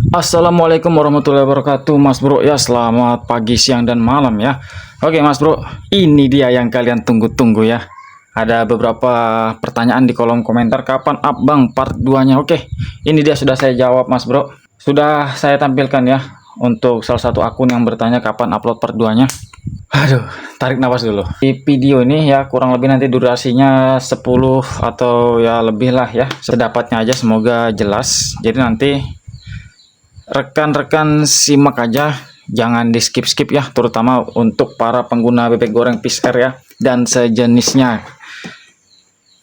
Assalamualaikum warahmatullahi wabarakatuh, Mas Bro. Ya, selamat pagi, siang, dan malam ya. Oke, Mas Bro, ini dia yang kalian tunggu-tunggu ya. Ada beberapa pertanyaan di kolom komentar, kapan up Bang part 2-nya? Oke, ini dia sudah saya jawab, Mas Bro. Sudah saya tampilkan ya untuk salah satu akun yang bertanya kapan upload part 2-nya. Aduh, tarik nafas dulu. Di video ini ya kurang lebih nanti durasinya 10 atau ya lebih lah ya. Sedapatnya aja, semoga jelas. Jadi nanti rekan-rekan simak aja, jangan di skip-skip ya, terutama untuk para pengguna bebek goreng PCR ya dan sejenisnya.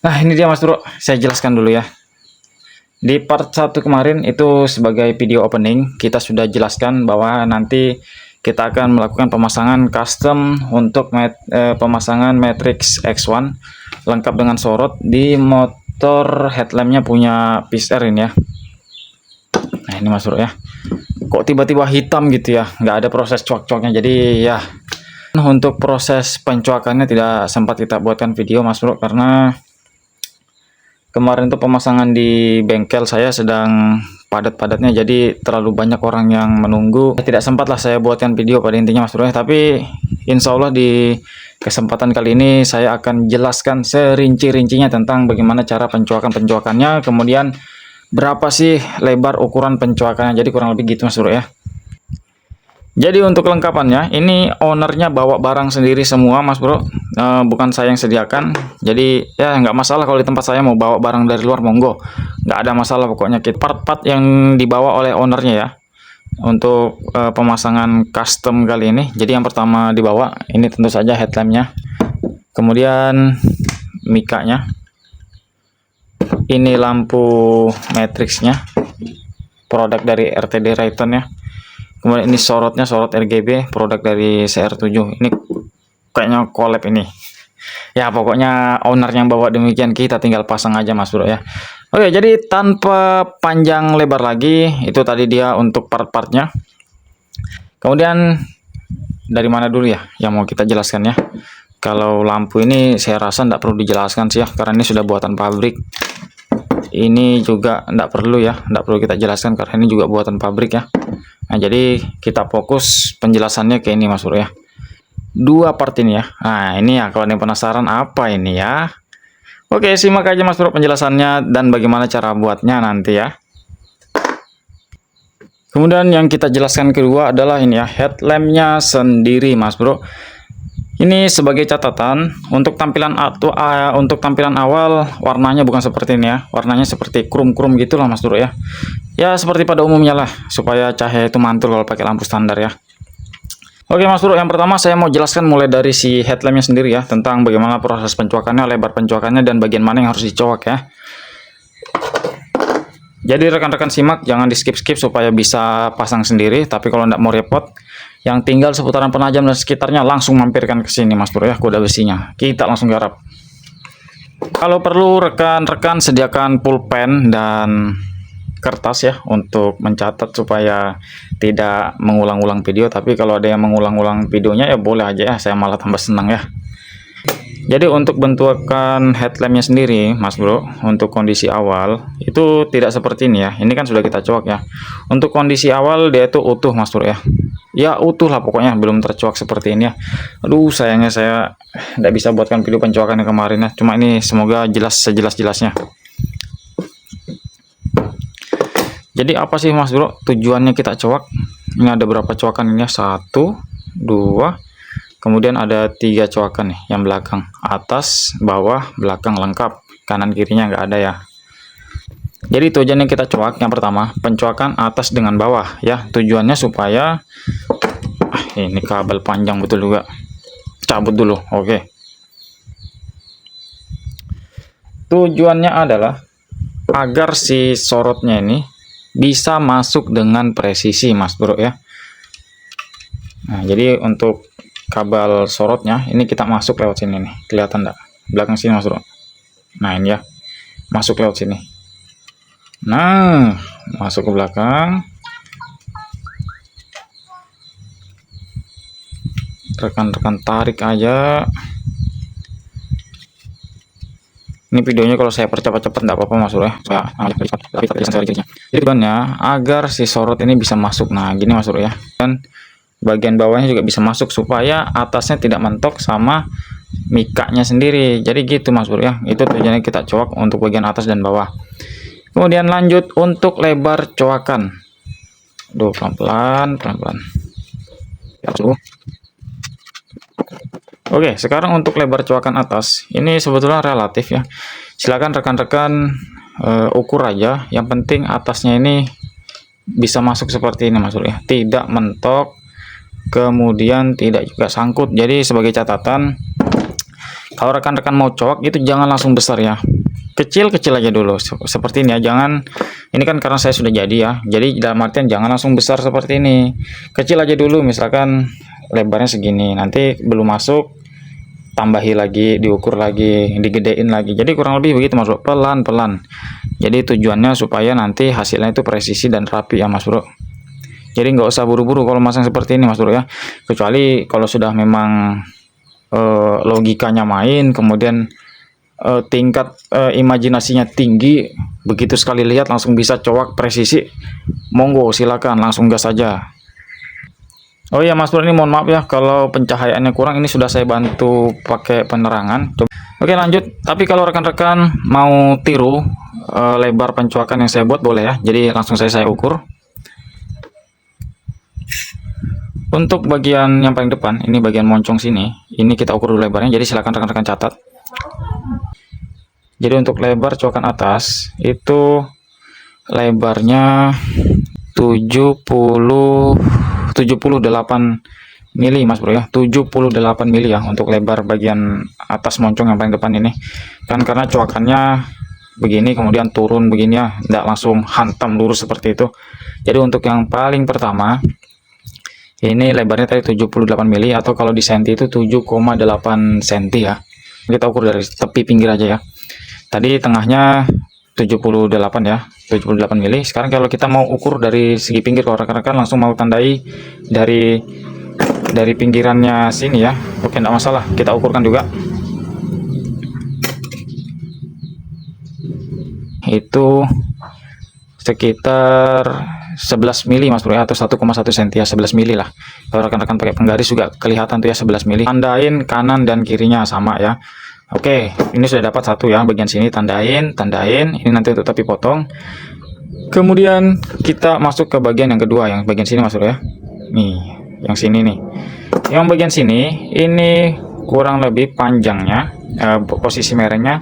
Nah, ini dia Mas Bro, saya jelaskan dulu ya. Di part 1 kemarin itu sebagai video opening, kita sudah jelaskan bahwa nanti kita akan melakukan pemasangan custom untuk pemasangan Matrix X1 lengkap dengan sorot di motor headlampnya punya PCR ini ya. Nah, ini Mas Bro ya. Kok tiba-tiba hitam gitu ya, nggak ada proses cuak-cuaknya. Jadi ya untuk proses pencuakannya tidak sempat kita buatkan video Mas Bro, karena kemarin tuh pemasangan di bengkel saya sedang padat-padatnya, jadi terlalu banyak orang yang menunggu. Tidak sempat lah saya buatkan video pada intinya Mas Bro, tapi insya Allah di kesempatan kali ini saya akan jelaskan serinci-rincinya tentang bagaimana cara pencuakannya, kemudian berapa sih lebar ukuran pencuakannya. Jadi kurang lebih gitu Mas Bro ya. Jadi untuk lengkapannya, ini ownernya bawa barang sendiri semua Mas Bro, bukan saya yang sediakan. Jadi ya nggak masalah kalau di tempat saya mau bawa barang dari luar, monggo, nggak ada masalah. Pokoknya part-part yang dibawa oleh ownernya ya untuk pemasangan custom kali ini. Jadi yang pertama dibawa ini tentu saja headlampnya, kemudian mikanya, ini lampu matrixnya, produk dari RTD Rayton ya. Kemudian ini sorotnya, sorot RGB, produk dari CR7. Ini kayaknya collab ini. Ya pokoknya owner yang bawa demikian, kita tinggal pasang aja Mas Bro ya. Oke, jadi tanpa panjang lebar lagi, itu tadi dia untuk part-partnya. Kemudian dari mana dulu ya yang mau kita jelaskan ya. Kalau lampu ini saya rasa tidak perlu dijelaskan sih ya, karena ini sudah buatan pabrik. Ini juga tidak perlu ya, tidak perlu kita jelaskan karena ini juga buatan pabrik ya. Nah, jadi kita fokus penjelasannya ke ini Mas Bro ya. Dua part ini ya. Nah, ini ya kalau ada yang penasaran apa ini ya. Oke, simak aja Mas Bro penjelasannya dan bagaimana cara buatnya nanti ya. Kemudian yang kita jelaskan kedua adalah ini ya, headlampnya sendiri Mas Bro. Ini sebagai catatan untuk tampilan awal warnanya bukan seperti ini ya. Warnanya seperti krum-krum gitu lah Mas Bro ya. Ya seperti pada umumnya lah, supaya cahaya itu mantul kalau pakai lampu standar ya. Oke Mas Bro, yang pertama saya mau jelaskan mulai dari si headlampnya sendiri ya, tentang bagaimana proses pencuakannya, lebar pencuakannya, dan bagian mana yang harus dicoak ya. Jadi rekan-rekan simak, jangan di skip-skip supaya bisa pasang sendiri. Tapi kalau tidak mau repot, yang tinggal seputaran Penajam dan sekitarnya langsung mampirkan ke sini Mas Bro ya, kuda besinya. Kita langsung garap. Kalau perlu rekan-rekan sediakan pulpen dan kertas ya untuk mencatat supaya tidak mengulang-ulang video. Tapi kalau ada yang mengulang-ulang videonya ya boleh aja ya, saya malah tambah senang ya. Jadi untuk bentukan headlampnya sendiri Mas Bro, untuk kondisi awal itu tidak seperti ini ya. Ini kan sudah kita coak ya. Untuk kondisi awal dia itu utuh Mas Bro ya. Ya utuh lah pokoknya, belum tercoak seperti ini ya. Aduh sayangnya saya tidak bisa buatkan video pencoakannya kemarin ya. Cuma ini semoga jelas sejelas-jelasnya. Jadi apa sih Mas Bro tujuannya kita coak? Ini ada berapa coakan ini ya? 1, 2, kemudian ada 3 coakan nih yang belakang, atas, bawah, belakang lengkap, kanan kirinya nggak ada ya. Jadi tujuannya kita coak yang pertama pencoakan atas dengan bawah ya, tujuannya supaya ini kabel panjang betul juga, cabut dulu. Oke, tujuannya adalah agar si sorotnya ini bisa masuk dengan presisi Mas Bro ya. Nah jadi untuk kabel sorotnya ini kita masuk lewat sini nih, kelihatan enggak belakang sini Mas Bro. Nah ini ya, masuk lewat sini. Nah masuk ke belakang, rekan-rekan tarik aja. Ini videonya kalau saya percepat-cepat nggak apa-apa Mas Bro ya. Tapi jadi tujuannya agar si sorot ini bisa masuk. Nah, gini Mas Bro ya. Dan bagian bawahnya juga bisa masuk supaya atasnya tidak mentok sama mikanya sendiri. Jadi gitu Mas Bro ya. Itu tujuannya kita coak untuk bagian atas dan bawah. Kemudian lanjut untuk lebar coakan. Duh, pelan-pelan. Ya, Oke, sekarang untuk lebar coakan atas, ini sebetulnya relatif ya. Silakan rekan-rekan ukur aja. Yang penting atasnya ini bisa masuk seperti ini Mas Bro ya. Tidak mentok, kemudian tidak juga sangkut. Jadi sebagai catatan, kalau rekan-rekan mau coak itu jangan langsung besar ya. Kecil-kecil aja dulu seperti ini ya. Jangan, ini kan karena saya sudah jadi ya. Jadi dalam artian jangan langsung besar seperti ini. Kecil aja dulu, misalkan lebarnya segini, nanti belum masuk tambahi lagi, diukur lagi, digedein lagi. Jadi kurang lebih begitu Mas Bro, pelan-pelan. Jadi tujuannya supaya nanti hasilnya itu presisi dan rapi ya Mas Bro. Jadi nggak usah buru-buru kalau masang seperti ini Mas Bro ya. Kecuali kalau sudah memang logikanya main, kemudian tingkat imajinasinya tinggi, begitu sekali lihat langsung bisa coak presisi, monggo silakan langsung gas saja. Oh iya Mas Bro, ini mohon maaf ya kalau pencahayaannya kurang, ini sudah saya bantu pakai penerangan. Oke lanjut, tapi kalau rekan-rekan mau tiru lebar pencoakan yang saya buat boleh ya. Jadi langsung saya ukur. Untuk bagian yang paling depan, ini bagian moncong sini, ini kita ukur dulu lebarnya, jadi silakan rekan-rekan catat. Jadi untuk lebar coakan atas itu lebarnya 78 mili Mas Bro ya, 78 mili ya untuk lebar bagian atas moncong yang paling depan ini. Kan karena coakannya begini kemudian turun begini ya, tidak langsung hantam lurus seperti itu. Jadi untuk yang paling pertama ini lebarnya tadi 78 mili, atau kalau di senti itu 7,8 senti ya. Kita ukur dari tepi pinggir aja ya. Tadi tengahnya 78 ya, 78 mili. Sekarang kalau kita mau ukur dari segi pinggir, kalau rekan-rekan langsung mau tandai dari pinggirannya sini ya. Oke, enggak masalah, kita ukurkan juga. Itu sekitar 11 mili Mas Bro ya, atau 1,1 cm ya, 11 mili lah. Kalau rekan-rekan pakai penggaris juga kelihatan tuh ya, 11 mili. Tandain kanan dan kirinya sama ya. Oke, ini sudah dapat satu ya, bagian sini tandain. Ini nanti untuk tepi potong. Kemudian kita masuk ke bagian yang kedua, yang bagian sini Mas Bro ya. Nih, yang sini nih. Yang bagian sini ini kurang lebih panjangnya, posisi merengnya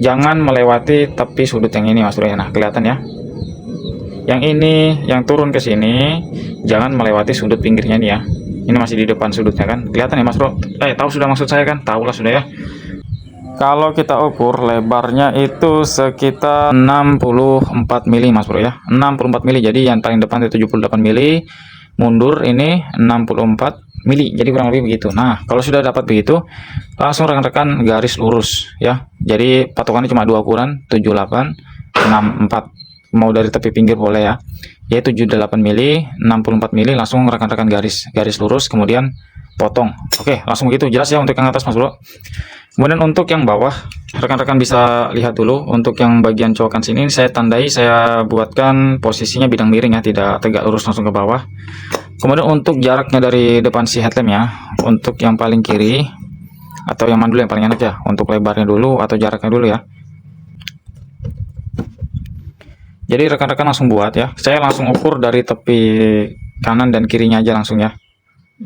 jangan melewati tepi sudut yang ini Mas Bro ya. Nah, kelihatan ya. Yang ini yang turun ke sini jangan melewati sudut pinggirnya nih ya. Ini masih di depan sudutnya kan. Kelihatan ya Mas Bro? Tahu sudah maksud saya kan? Tahu lah sudah ya. Kalau kita ukur lebarnya itu sekitar 64 mili Mas Bro ya. 64 mili. Jadi yang paling depan itu 78 mili, mundur ini 64 mili. Jadi kurang lebih begitu. Nah, kalau sudah dapat begitu, langsung rekan-rekan garis lurus ya. Jadi patokannya cuma dua ukuran, 78, 64. Mau dari tepi pinggir boleh ya. Yaitu 78 mili, 64 mili, langsung rekan-rekan garis lurus, kemudian potong. Oke, langsung begitu. Jelas ya untuk yang atas Mas Bro. Kemudian untuk yang bawah, rekan-rekan bisa lihat dulu. Untuk yang bagian coakan sini saya tandai, saya buatkan posisinya bidang miring ya, tidak tegak lurus langsung ke bawah. Kemudian untuk jaraknya dari depan si headlamp ya, untuk yang paling kiri atau yang mana dulu yang paling enak ya, untuk lebarnya dulu atau jaraknya dulu ya. Jadi rekan-rekan langsung buat ya. Saya langsung ukur dari tepi kanan dan kirinya aja langsung ya.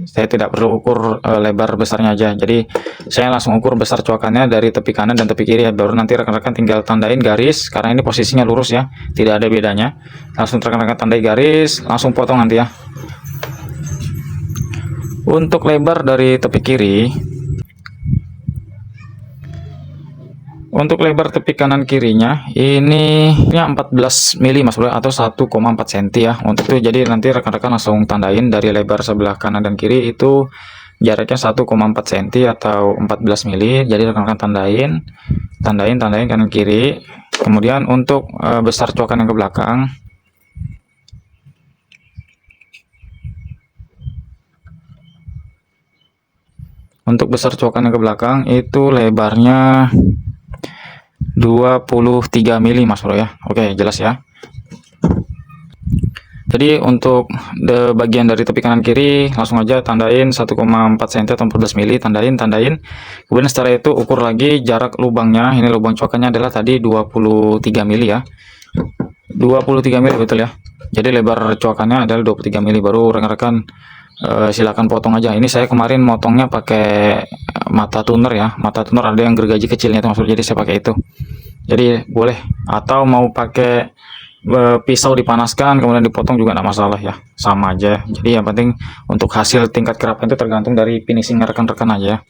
Saya tidak perlu ukur lebar besarnya aja. Jadi saya langsung ukur besar coakannya dari tepi kanan dan tepi kiri ya. Baru nanti rekan-rekan tinggal tandain garis, karena ini posisinya lurus ya, tidak ada bedanya. Langsung rekan-rekan tandai garis, langsung potong nanti ya. Untuk lebar dari tepi kiri, untuk lebar tepi kanan kirinya ini 14 mili Mas Bro atau 1,4 cm ya. Untuk itu jadi nanti rekan-rekan langsung tandain dari lebar sebelah kanan dan kiri itu jaraknya 1,4 cm atau 14 mili. Jadi rekan-rekan tandain kanan kiri. Kemudian untuk besar coakan yang ke belakang, itu lebarnya 23 mili Mas Bro ya. Oke, jelas ya. Jadi untuk bagian dari tepi kanan kiri langsung aja tandain 1,4 cm atau 14 mili, tandain. Kemudian setelah itu ukur lagi jarak lubangnya. Ini lubang coakannya adalah tadi 23 mili ya. 23 mili betul ya. Jadi lebar coakannya adalah 23 mili. Baru rekan-rekan silakan potong aja. Ini saya kemarin motongnya pakai mata tuner ya. Mata tuner ada yang gergaji kecilnya itu maksudnya, jadi saya pakai itu. Jadi boleh, atau mau pakai pisau dipanaskan kemudian dipotong juga tidak masalah ya, sama aja. Jadi yang penting untuk hasil tingkat kerapan itu tergantung dari finishing rekan-rekan aja.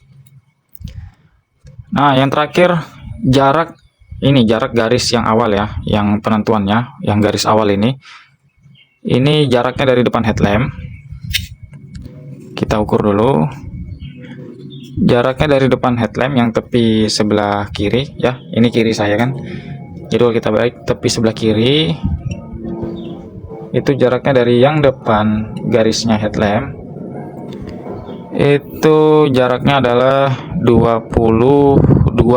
Nah yang terakhir jarak garis yang awal ya, yang penentuannya, yang garis awal ini jaraknya dari depan headlamp. Kita ukur dulu jaraknya dari depan headlamp yang tepi sebelah kiri ya. Ini kiri saya kan, jadi kalau kita balik tepi sebelah kiri itu jaraknya dari yang depan garisnya headlamp itu jaraknya adalah 22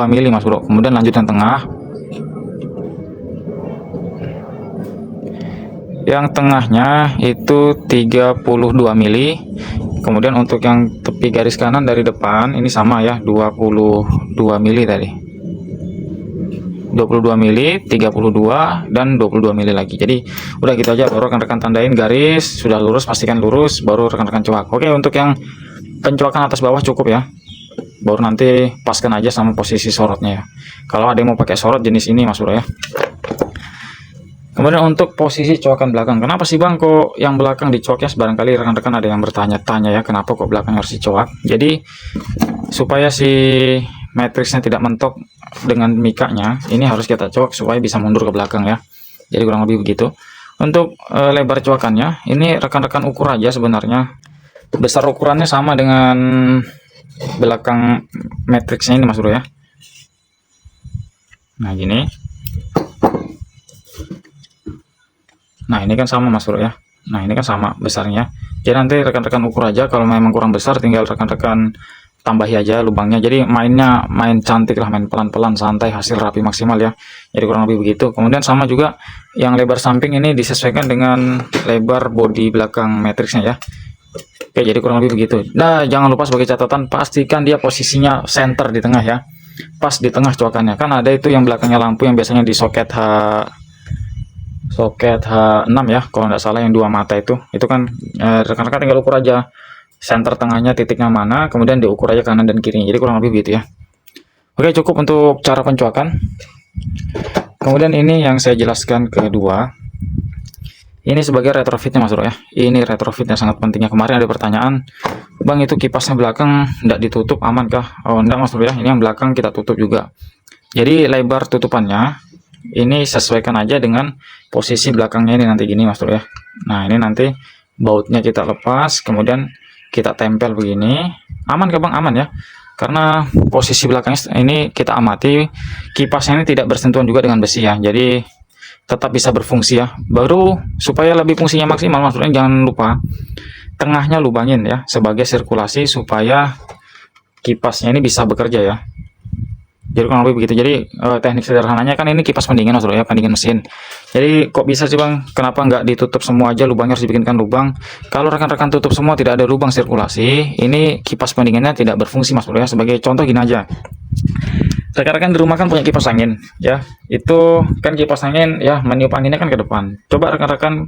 mili Mas Bro. Kemudian lanjut yang tengah, yang tengahnya itu 32 mili. Kemudian untuk yang tepi garis kanan dari depan ini sama ya, 22 mili tadi. 22 mili, 32 dan 22 mili lagi. Jadi udah gitu aja, baru rekan-rekan tandain garis sudah lurus, pastikan lurus, baru rekan-rekan coak. Oke, untuk yang pencoakan atas bawah cukup ya. Baru nanti paskan aja sama posisi sorotnya ya. Kalau ada yang mau pakai sorot jenis ini Mas Bro ya. Kemudian untuk posisi coakan belakang, kenapa sih Bang kok yang belakang dicoak ya? Barangkali rekan-rekan ada yang bertanya-tanya ya, kenapa kok belakang harus dicoak. Jadi supaya si matriksnya tidak mentok dengan mikanya, ini harus kita coak supaya bisa mundur ke belakang ya. Jadi kurang lebih begitu. Untuk lebar coakannya, ini rekan-rekan ukur aja sebenarnya. Besar ukurannya sama dengan belakang matriksnya ini Mas Bro ya. Nah gini. Nah ini kan sama Mas Bro ya. Nah ini kan sama besarnya. Jadi nanti rekan-rekan ukur aja, kalau memang kurang besar tinggal rekan-rekan tambahi aja lubangnya. Jadi main cantik lah, main pelan-pelan, santai, hasil rapi maksimal ya. Jadi kurang lebih begitu. Kemudian sama juga yang lebar samping ini disesuaikan dengan lebar bodi belakang matriksnya ya. Oke, jadi kurang lebih begitu. Nah jangan lupa sebagai catatan, pastikan dia posisinya center di tengah ya. Pas di tengah coakannya. Kan ada itu yang belakangnya lampu yang biasanya di soket H6 ya, kalau nggak salah yang 2 mata itu kan rekan-rekan tinggal ukur aja center tengahnya titiknya mana, kemudian diukur aja kanan dan kirinya. Jadi kurang lebih gitu ya. Oke, cukup untuk cara pencoakan. Kemudian ini yang saya jelaskan kedua, ini sebagai retrofitnya Mas Bro ya. Ini retrofitnya sangat pentingnya. Kemarin ada pertanyaan, Bang itu kipasnya belakang nggak ditutup aman kah? Oh enggak Mas Bro ya, ini yang belakang kita tutup juga. Jadi lebar tutupannya ini sesuaikan aja dengan posisi belakangnya ini nanti gini Mas Bro ya. Nah ini nanti bautnya kita lepas, kemudian kita tempel begini. Aman kah Bang? Aman ya, karena posisi belakangnya ini kita amati kipasnya ini tidak bersentuhan juga dengan besi ya, jadi tetap bisa berfungsi ya. Baru supaya lebih fungsinya maksimal Mas Bro, jangan lupa tengahnya lubangin ya sebagai sirkulasi supaya kipasnya ini bisa bekerja ya. Jadi kurang lebih begitu. Jadi teknik sederhananya kan ini kipas pendingin Mas Bro ya, pendingin mesin. Jadi kok bisa sih Bang, kenapa nggak ditutup semua aja lubangnya, harus dibikinkan lubang? Kalau rekan-rekan tutup semua tidak ada lubang sirkulasi, ini kipas pendinginnya tidak berfungsi Mas Bro ya. Sebagai contoh gini aja, rekan-rekan di rumah kan punya kipas angin ya, itu kan kipas angin ya meniup anginnya kan ke depan. Coba rekan-rekan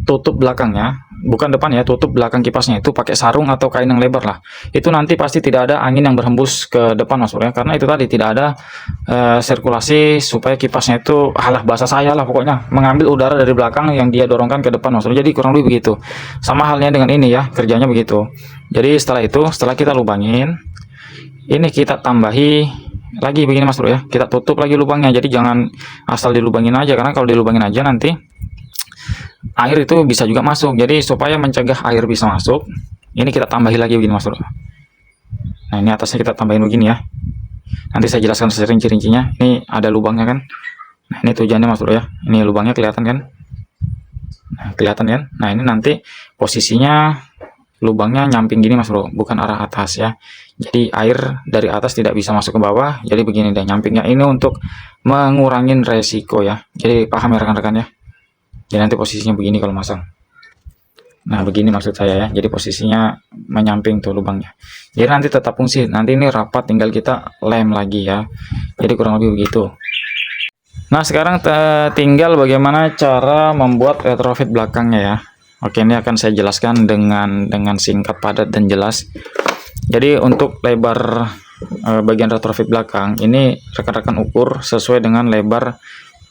tutup belakangnya, bukan depan ya, tutup belakang kipasnya itu pakai sarung atau kain yang lebar lah. Itu nanti pasti tidak ada angin yang berhembus ke depan Mas Bro ya, karena itu tadi tidak ada sirkulasi supaya kipasnya itu bahasa saya lah pokoknya mengambil udara dari belakang yang dia dorongkan ke depan Mas Bro. Jadi kurang lebih begitu. Sama halnya dengan ini ya, kerjanya begitu. Jadi setelah kita lubangin, ini kita tambahi lagi begini Mas Bro ya, kita tutup lagi lubangnya. Jadi jangan asal dilubangin aja, karena kalau dilubangin aja nanti air itu bisa juga masuk. Jadi supaya mencegah air bisa masuk, ini kita tambahi lagi begini Mas Bro. Nah ini atasnya kita tambahin begini ya, nanti saya jelaskan serinci-rincinya. Ini ada lubangnya kan, nah ini tujuannya Mas Bro ya, ini lubangnya kelihatan kan, nah kelihatan kan. Nah ini nanti posisinya lubangnya nyamping gini Mas Bro, bukan arah atas ya. Jadi air dari atas tidak bisa masuk ke bawah, jadi begini deh nyampingnya. Ini untuk mengurangin resiko ya. Jadi paham ya rekan-rekan ya. Jadi nanti posisinya begini kalau masang. Nah begini maksud saya ya, jadi posisinya menyamping tuh lubangnya. Jadi nanti tetap fungsi, nanti ini rapat tinggal kita lem lagi ya. Jadi kurang lebih begitu. Nah sekarang tinggal bagaimana cara membuat retrofit belakangnya ya. Oke, ini akan saya jelaskan dengan singkat, padat, dan jelas. Jadi untuk lebar bagian retrofit belakang ini rekan-rekan ukur sesuai dengan lebar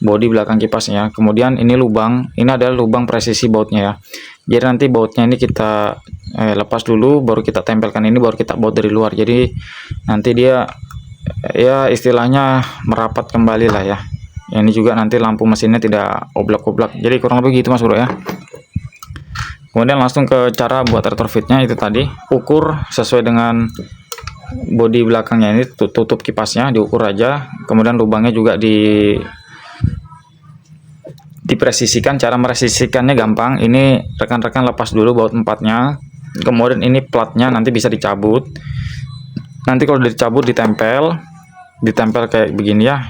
bodi belakang kipasnya. Kemudian ini lubang, ini adalah lubang presisi bautnya ya. Jadi nanti bautnya ini kita lepas dulu, baru kita tempelkan ini, baru kita baut dari luar. Jadi nanti dia ya istilahnya merapat kembali lah ya. Ini juga nanti lampu mesinnya tidak oblak-oblak. Jadi kurang lebih gitu Mas Bro ya. Kemudian langsung ke cara buat retrofitnya itu tadi, ukur sesuai dengan bodi belakangnya ini, tutup kipasnya diukur aja. Kemudian lubangnya juga dipresisikan. Cara meresisikannya gampang. Ini rekan-rekan lepas dulu baut empatnya. Kemudian ini platnya nanti bisa dicabut. Nanti kalau udah dicabut ditempel kayak begini ya.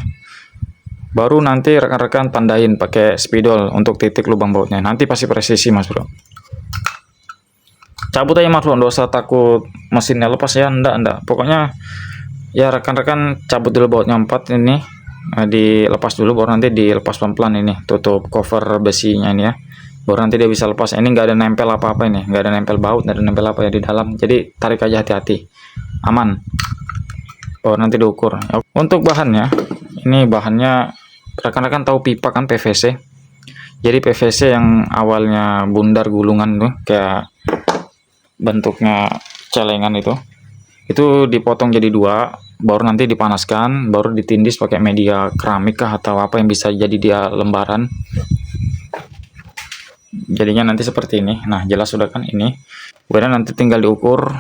Baru nanti rekan-rekan tandain pakai spidol untuk titik lubang bautnya. Nanti pasti presisi Mas Bro. Cabut aja Mas Bro, nggak usah takut mesinnya lepas ya, enggak. Pokoknya ya rekan-rekan cabut dulu bautnya 4 ini, dilepas dulu, baru nanti dilepas pelan-pelan ini, tutup cover besinya ini ya. Baru nanti dia bisa lepas. Ini nggak ada nempel apa-apa ini, nggak ada nempel baut, nggak ada nempel apa ya di dalam. Jadi tarik aja hati-hati, aman. Baru nanti diukur. Untuk bahannya, ini bahannya rekan-rekan tahu pipa kan, PVC. Jadi PVC yang awalnya bundar gulungan tuh kayak bentuknya celengan itu dipotong jadi 2, baru nanti dipanaskan, baru ditindis pakai media keramik kah atau apa yang bisa jadi dia lembaran. Jadinya nanti seperti ini. Nah jelas sudah kan ini. Kemudian nanti tinggal diukur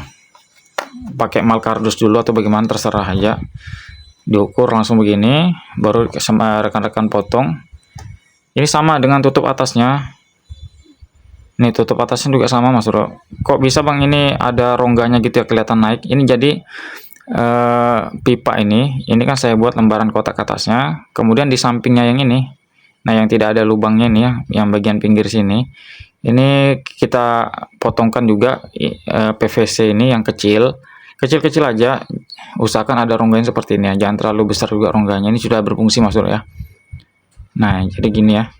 pakai malkardus dulu atau bagaimana terserah aja. Diukur langsung begini, baru sama rekan-rekan potong. Ini sama dengan tutup atasnya. Ini tutup atasnya juga sama Mas Bro. Kok bisa Bang ini ada rongganya gitu ya, kelihatan naik. Ini jadi pipa ini kan saya buat lembaran kotak atasnya. Kemudian di sampingnya yang ini, nah yang tidak ada lubangnya ini ya, yang bagian pinggir sini, ini kita potongkan juga PVC ini yang kecil-kecil aja. Usahakan ada rongganya seperti ini ya, jangan terlalu besar juga rongganya. Ini sudah berfungsi Mas Bro ya. Nah jadi gini ya,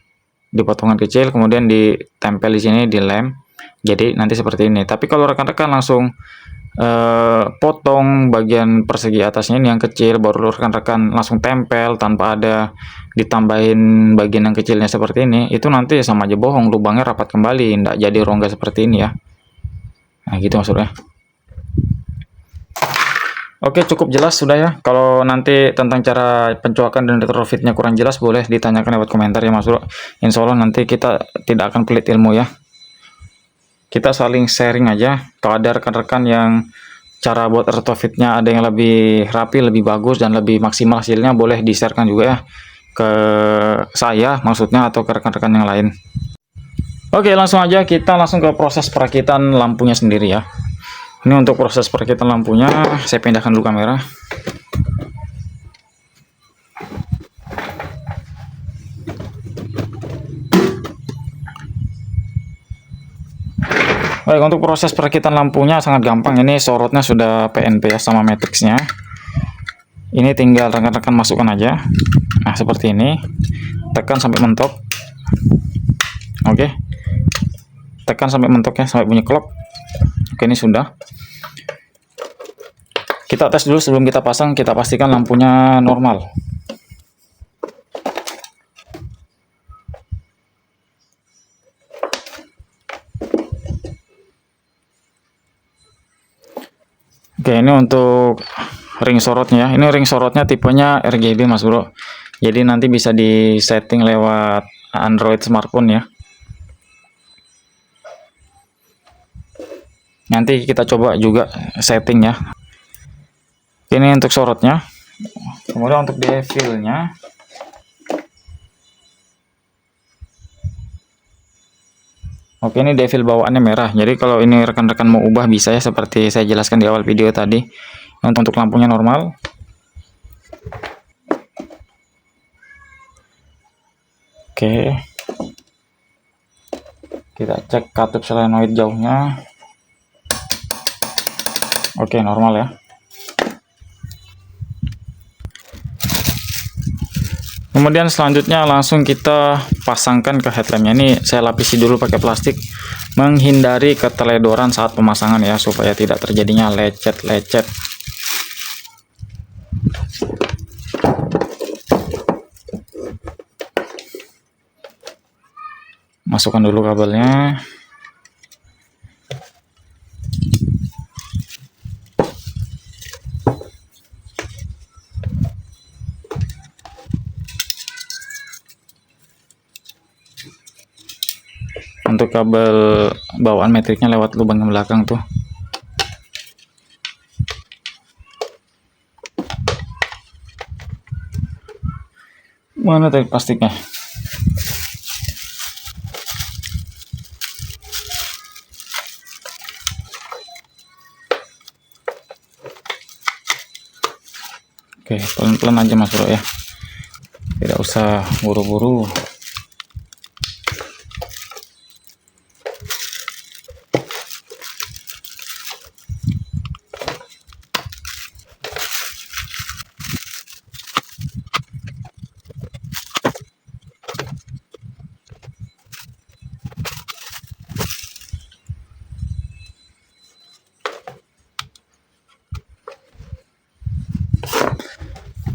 di potongan kecil, kemudian ditempel di sini, dilem. Jadi nanti seperti ini. Tapi kalau rekan-rekan langsung potong bagian persegi atasnya ini yang kecil, baru rekan-rekan langsung tempel tanpa ada ditambahin bagian yang kecilnya seperti ini, itu nanti sama aja bohong, lubangnya rapat kembali, tidak jadi rongga seperti ini ya. Nah gitu maksudnya. Oke, cukup jelas sudah ya. Kalau nanti tentang cara pencoakan dan retrofitnya kurang jelas, boleh ditanyakan lewat komentar ya Mas Bro. Insya Allah nanti kita tidak akan pelit ilmu ya. Kita saling sharing aja. Kalau ada rekan-rekan yang cara buat retrofitnya ada yang lebih rapi, lebih bagus, dan lebih maksimal hasilnya, boleh di-sharekan juga ya ke saya maksudnya, atau ke rekan-rekan yang lain. Oke, langsung aja kita langsung ke proses perakitan lampunya sendiri ya. Ini untuk proses perakitan lampunya, saya pindahkan dulu kamera. Baik, untuk proses perakitan lampunya sangat gampang. Ini sorotnya sudah PNP ya, sama matriksnya. Ini tinggal rekan-rekan masukkan aja. Nah, seperti ini. Tekan sampai mentok. Oke. Tekan sampai mentok ya, sampai bunyi klop. Oke, ini sudah. Kita tes dulu sebelum kita pasang, kita pastikan lampunya normal. Oke, ini untuk ring sorotnya. Ini ring sorotnya tipenya RGB Mas Bro. Jadi nanti bisa disetting lewat Android smartphone ya. Nanti kita coba juga setting ya. Ini untuk sorotnya. Kemudian untuk devilnya, Oke, ini devil bawaannya merah. Jadi kalau ini rekan-rekan mau ubah bisa ya, seperti saya jelaskan di awal video tadi. Untuk lampunya normal. Oke. Kita cek katup solenoid jauhnya. Oke, normal ya. Kemudian selanjutnya langsung kita pasangkan ke headlampnya. Ini saya lapisi dulu pakai plastik, menghindari keteledoran saat pemasangan ya, supaya tidak terjadinya lecet-lecet. Masukkan dulu kabelnya. Untuk kabel bawaan metriknya lewat lubang yang belakang tuh. Mana tadi plastiknya? Oke, pelan-pelan aja Mas Bro ya. Tidak usah buru-buru.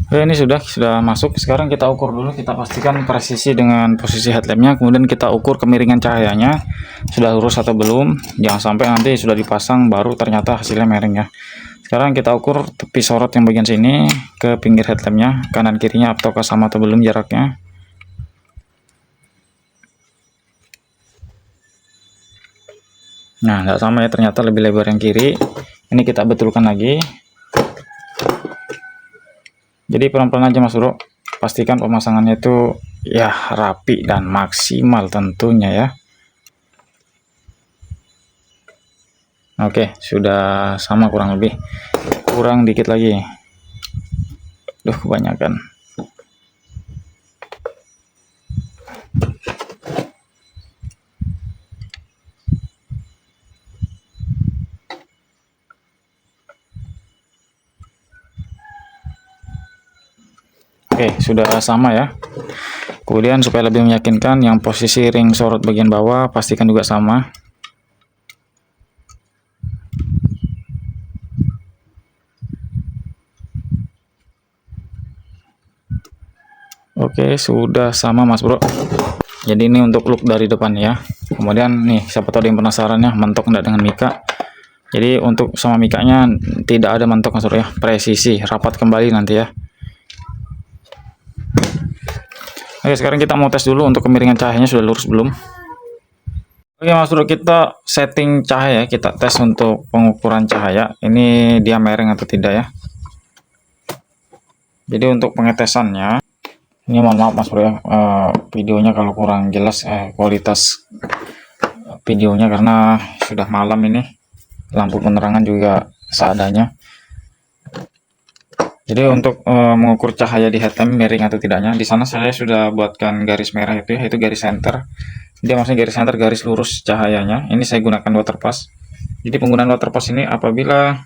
Oke, ini sudah masuk. Sekarang kita ukur dulu, kita pastikan presisi dengan posisi headlampnya, kemudian kita ukur kemiringan cahayanya sudah lurus atau belum. Jangan sampai nanti sudah dipasang baru ternyata hasilnya miring ya. Sekarang kita ukur tepi sorot yang bagian sini ke pinggir headlampnya, kanan kirinya apakah sama atau belum jaraknya. Nah, nggak sama ya, ternyata lebih lebar yang kiri. Ini kita betulkan lagi. Jadi pelan-pelan aja Mas Bro, pastikan pemasangannya itu ya rapi dan maksimal tentunya ya. Oke, sudah sama kurang lebih. Kurang dikit lagi. Duh, kebanyakan. Oke, sudah sama ya. Kemudian supaya lebih meyakinkan, yang posisi ring sorot bagian bawah pastikan juga sama. Oke, sudah sama Mas Bro. Jadi ini untuk look dari depan ya. Kemudian nih, siapa tahu ada yang penasaran ya, mentok enggak dengan mika. Jadi untuk sama mikanya tidak ada mentok Mas Bro ya, presisi, rapat kembali nanti ya. Oke, sekarang kita mau tes dulu untuk kemiringan cahayanya sudah lurus belum. Oke Mas Bro, kita setting cahaya, kita tes untuk pengukuran cahaya. Ini dia miring atau tidak ya. Jadi untuk pengetesannya, ini mohon maaf Mas Bro ya, videonya kalau kurang jelas kualitas videonya karena sudah malam ini. Lampu penerangan juga seadanya. Jadi untuk mengukur cahaya di headlamp miring atau tidaknya, di sana saya sudah buatkan garis merah itu ya, itu garis center. Dia maksudnya garis center, garis lurus cahayanya. Ini saya gunakan water pass. Jadi penggunaan water pass ini apabila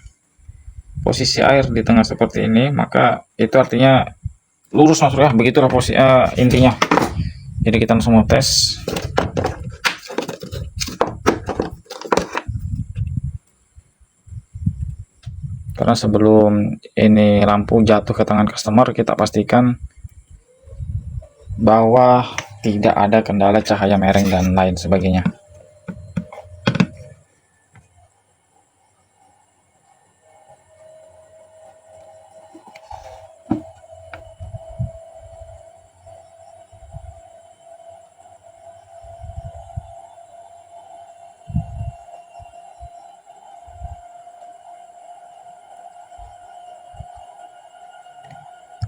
posisi air di tengah seperti ini, maka itu artinya lurus Mas Bro ya. Begitulah posisi intinya. Jadi kita langsung mau tes. Karena sebelum ini lampu jatuh ke tangan customer, kita pastikan bahwa tidak ada kendala cahaya miring dan lain sebagainya.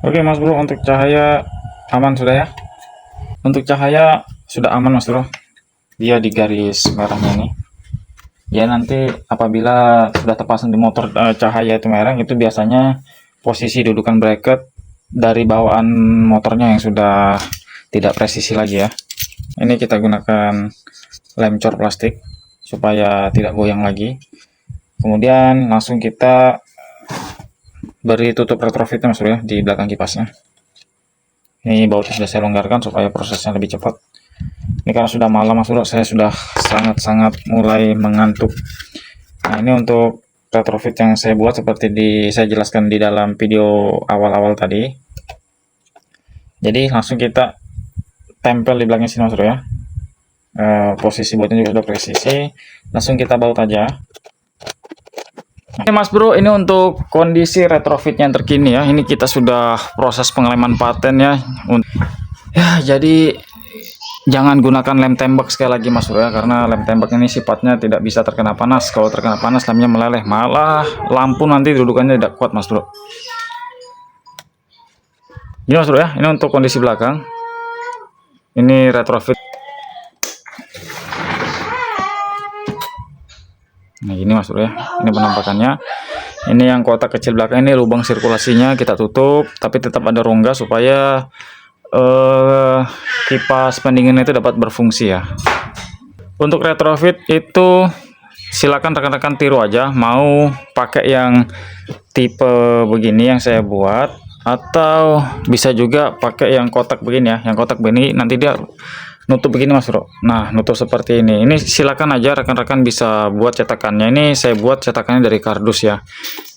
Oke Mas Bro, untuk cahaya aman sudah ya. Untuk cahaya sudah aman Mas Bro. dia di garis merahnya ini. Ya nanti apabila sudah terpasang di motor cahaya itu merah, itu biasanya posisi dudukan bracket dari bawaan motornya yang sudah tidak presisi lagi ya. Ini kita gunakan lem cor plastik supaya tidak goyang lagi. Kemudian langsung kita beri tutup retrofitnya Mas Bro ya di belakang kipasnya. Ini bautnya sudah saya longgarkan supaya prosesnya lebih cepat. Ini karena sudah malam Mas Bro, saya sudah sangat-sangat mulai mengantuk. Nah, ini untuk retrofit yang saya buat seperti saya jelaskan di dalam video awal-awal tadi. Jadi langsung kita tempel di belakang sini Mas Bro ya. Posisi bautnya juga sudah presisi. Langsung kita baut aja. Oke Mas Bro, ini untuk kondisi retrofit yang terkini ya. Ini kita sudah proses pengeleman paten ya. Ya, jadi jangan gunakan lem tembak sekali lagi Mas Bro ya, karena lem tembak ini sifatnya tidak bisa terkena panas. Kalau terkena panas lemnya meleleh, malah lampu nanti dudukannya tidak kuat Mas Bro. Ini Mas Bro ya, ini untuk kondisi belakang. Ini retrofit. Nah ini Mas Bro ya, ini penampakannya. Ini yang kotak kecil belakang ini lubang sirkulasinya kita tutup, tapi tetap ada rongga supaya kipas pendingin itu dapat berfungsi ya. Untuk retrofit itu silakan rekan-rekan tiru aja, mau pakai yang tipe begini yang saya buat, atau bisa juga pakai yang kotak begini ya. Yang kotak begini nanti dia nutup begini Mas Bro. Nah, nutup seperti ini. Ini silakan aja rekan-rekan bisa buat cetakannya. Ini saya buat cetakannya dari kardus ya.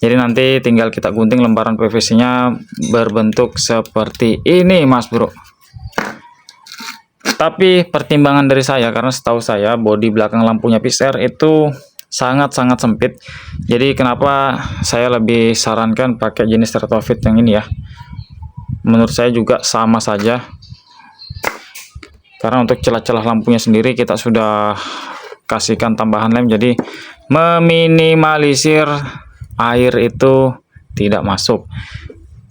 Jadi nanti tinggal kita gunting lembaran PVC-nya berbentuk seperti ini Mas Bro. Tapi pertimbangan dari saya, karena setahu saya bodi belakang lampunya PCR itu sangat-sangat sempit. Jadi kenapa saya lebih sarankan pakai jenis retrofit yang ini ya. Menurut saya juga sama saja. Karena untuk celah-celah lampunya sendiri kita sudah kasihkan tambahan lem, jadi meminimalisir air itu tidak masuk.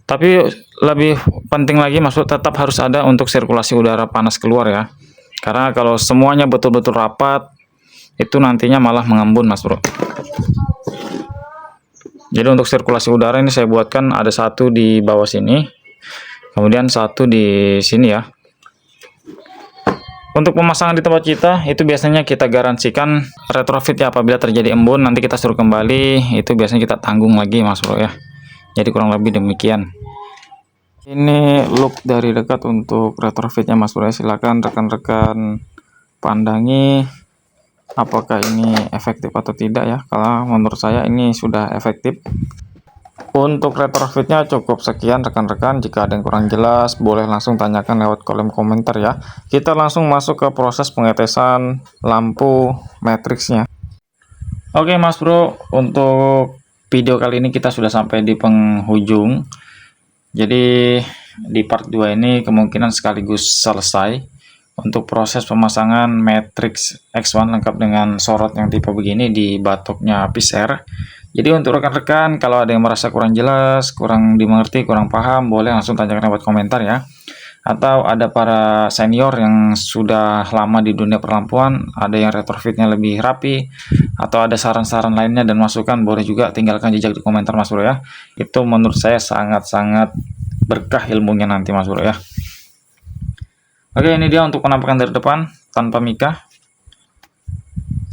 Tapi lebih penting lagi maksud tetap harus ada untuk sirkulasi udara panas keluar ya. Karena kalau semuanya betul-betul rapat, itu nantinya malah mengembun Mas Bro. Jadi untuk sirkulasi udara ini saya buatkan ada satu di bawah sini, kemudian satu di sini ya. Untuk pemasangan di tempat kita, itu biasanya kita garansikan retrofit ya, apabila terjadi embun, nanti kita suruh kembali, itu biasanya kita tanggung lagi Mas Bro ya. Jadi kurang lebih demikian. Ini look dari dekat untuk retrofitnya Mas Bro ya. Silakan rekan-rekan pandangi apakah ini efektif atau tidak ya. Kalau menurut saya ini sudah efektif. Untuk retrofitnya cukup sekian rekan-rekan. Jika ada yang kurang jelas boleh langsung tanyakan lewat kolom komentar ya. Kita langsung masuk ke proses pengetesan lampu matriksnya. Oke Mas Bro, untuk video kali ini kita sudah sampai di penghujung. Jadi di part 2 ini kemungkinan sekaligus selesai untuk proses pemasangan matriks X1 lengkap dengan sorot yang tipe begini di batoknya PCR. Jadi untuk rekan-rekan kalau ada yang merasa kurang jelas, kurang dimengerti, kurang paham, boleh langsung tanyakan lewat komentar ya. Atau ada para senior yang sudah lama di dunia perlampuan, ada yang retrofitnya lebih rapi, atau ada saran-saran lainnya dan masukan, boleh juga tinggalkan jejak di komentar Mas Bro ya. Itu menurut saya sangat-sangat berkah ilmunya nanti Mas Bro ya. Oke, ini dia untuk penampakan dari depan tanpa mika.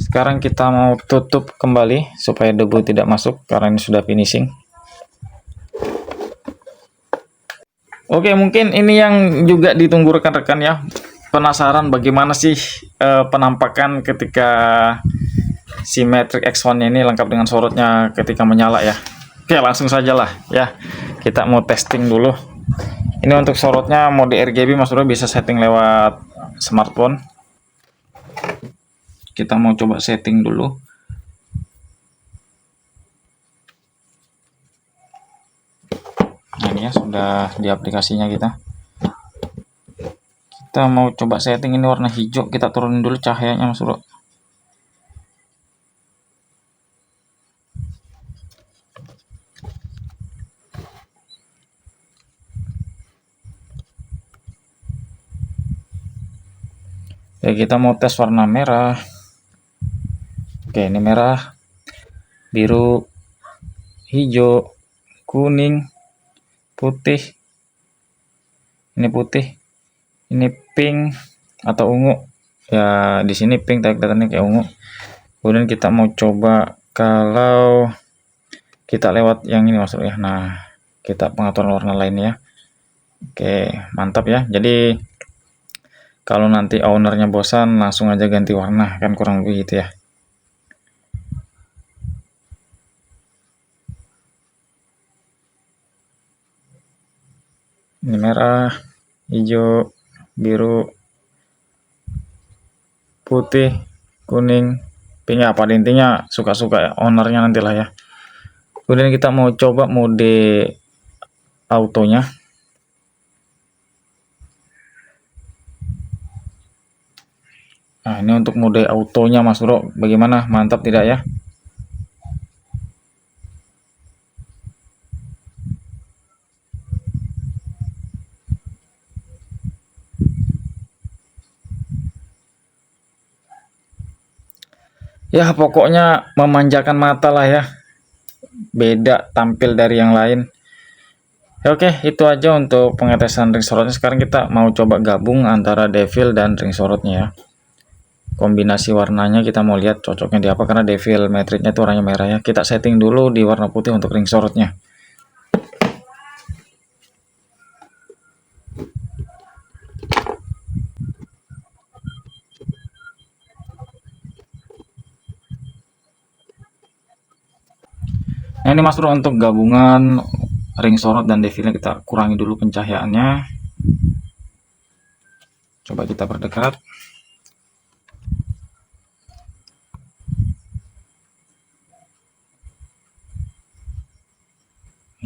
Sekarang kita mau tutup kembali supaya debu tidak masuk karena ini sudah finishing. Oke, mungkin ini yang juga ditunggu rekan-rekan ya. Penasaran bagaimana sih penampakan ketika si Matrix X1 ini lengkap dengan sorotnya ketika menyala ya. Oke, langsung saja lah ya. Kita mau testing dulu. Ini untuk sorotnya mode RGB Mas Bro, bisa setting lewat smartphone. Kita mau coba setting dulu. Nah ini ya sudah di aplikasinya kita. Kita mau coba setting ini warna hijau. Kita turunin dulu cahayanya Mas Bro. Oke, kita mau tes warna merah. Oke, ini merah, biru, hijau, kuning, putih. Ini putih, ini pink atau ungu. Ya, di sini pink, tapi kelihatannya kayak ungu. Kemudian kita mau coba kalau kita lewat yang ini maksudnya. Nah, kita pengaturan warna lainnya. Oke, mantap ya. Jadi kalau nanti ownernya bosan, langsung aja ganti warna, kan kurang lebih gitu ya. Ini merah, hijau, biru, putih, kuning, pink, ya pada intinya suka-suka ya ownernya nantilah ya. Kemudian kita mau coba mode autonya. Nah, ini untuk mode autonya Mas Bro, bagaimana, mantap tidak ya? Ya pokoknya memanjakan mata lah ya, beda tampil dari yang lain. Oke, itu aja untuk pengetesan ring sorotnya. Sekarang kita mau coba gabung antara Devil dan ring sorotnya ya. Kombinasi warnanya kita mau lihat cocoknya di apa, karena Devil Matrixnya itu warnanya merah ya. Kita setting dulu di warna putih untuk ring sorotnya. Nah ini Mas Bro, untuk gabungan ring sorot dan devilnya kita kurangi dulu pencahayaannya. Coba kita perdekat.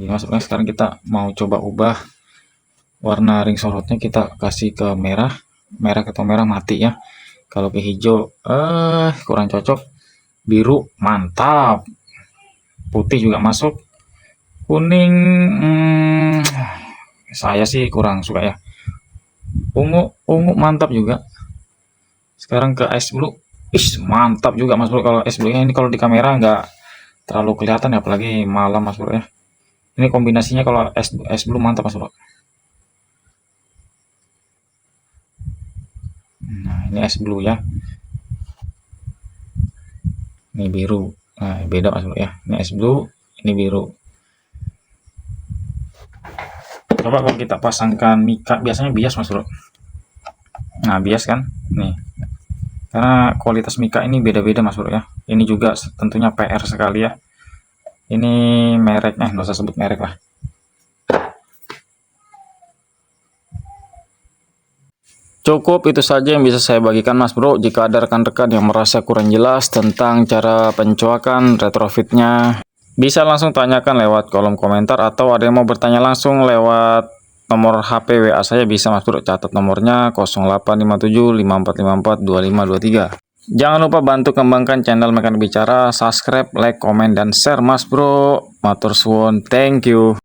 Ini Mas Bro, sekarang kita mau coba ubah warna ring sorotnya, kita kasih ke merah. Merah atau merah mati ya. Kalau ke hijau kurang cocok. Biru mantap. Putih juga masuk. Kuning saya sih kurang suka ya. Ungu mantap juga. Sekarang ke ice blue. Mantap juga Mas Bro. Kalau ice blue ini kalau di kamera nggak terlalu kelihatan ya, apalagi malam Mas Bro ya. Ini kombinasinya kalau ice blue mantap Mas Bro. Nah, ini ice blue ya. Ini biru. Nah, beda Mas Bro ya. Ini ice blue, ini biru. Coba kalau kita pasangkan mika, biasanya bias Mas Bro. Nah, bias kan? Nih. Karena kualitas mika ini beda-beda Mas Bro ya. Ini juga tentunya PR sekali ya. Ini mereknya, nggak usah sebut merek lah. Cukup itu saja yang bisa saya bagikan Mas Bro. Jika ada rekan-rekan yang merasa kurang jelas tentang cara pencoakan retrofitnya, bisa langsung tanyakan lewat kolom komentar, atau ada yang mau bertanya langsung lewat nomor HP WA saya, bisa Mas Bro, catat nomornya 085754542523. Jangan lupa bantu kembangkan channel Mekanik Bicara, subscribe, like, komen, dan share Mas Bro. Matur suwun, thank you.